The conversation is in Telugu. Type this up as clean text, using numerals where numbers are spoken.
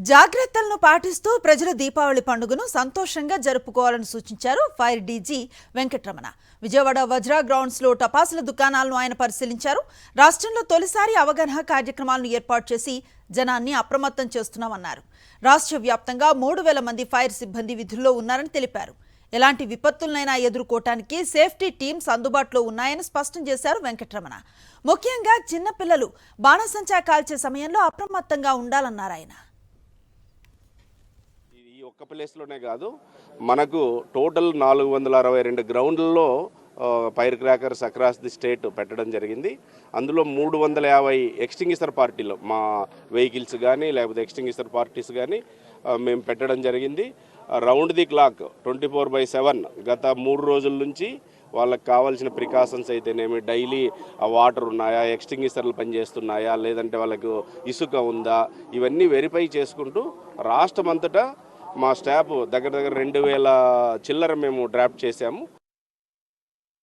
జాగ్రత్తలను పాటిస్తూ ప్రజలు దీపావళి పండుగను సంతోషంగా జరుపుకోవాలని సూచించారు fire DG Venkataramana. Vijayawada Vajra grounds లో టపాసుల దుకాణాలను ఆయన పరిశీలించారు. రాష్ట్రంలో తొలిసారి అవగాహన కార్యక్రమాలను ఏర్పాటు చేసి జనాన్ని అప్రమత్తం చేస్తున్నామన్నారు. రాష్ట్ర వ్యాప్తంగా 3,000 మంది ఫైర్ సిబ్బంది విధుల్లో ఉన్నారని తెలిపారు. ఎలాంటి విపత్తులనైనా ఎదుర్కోవటానికి సేఫ్టీ టీమ్స్ అందుబాటులో ఉన్నాయని స్పష్టం చేశారు వెంకటరమణ. ముఖ్యంగా చిన్నపిల్లలు బాణసంచా కాల్చే సమయంలో అప్రమత్తంగా ఉండాలన్నారు ఆయన. ఈ ఒక్క ప్లేస్లోనే కాదు, మనకు టోటల్ 462 గ్రౌండ్లలో fire crackers across the state పెట్టడం జరిగింది. అందులో 350 ఎక్స్టింగ్విషర్ పార్టీలు మా వెహికల్స్ కానీ లేకపోతే ఎక్స్టింగ్విషర్ పార్టీస్ కానీ మేము పెట్టడం జరిగింది. రౌండ్ ది క్లాక్ 24/7 గత 3 రోజుల నుంచి వాళ్ళకి కావాల్సిన ప్రికాషన్స్ అయితేనేమి, డైలీ వాటర్ ఉన్నాయా, ఎక్స్టింగ్విషర్లు పనిచేస్తున్నాయా, లేదంటే వాళ్ళకు ఇసుక ఉందా, ఇవన్నీ వెరిఫై చేసుకుంటూ రాష్ట్రం అంతటా మా స్టాఫ్ దగ్గర 2,000 చిల్లర మేము డ్రాఫ్ట్ చేశాము.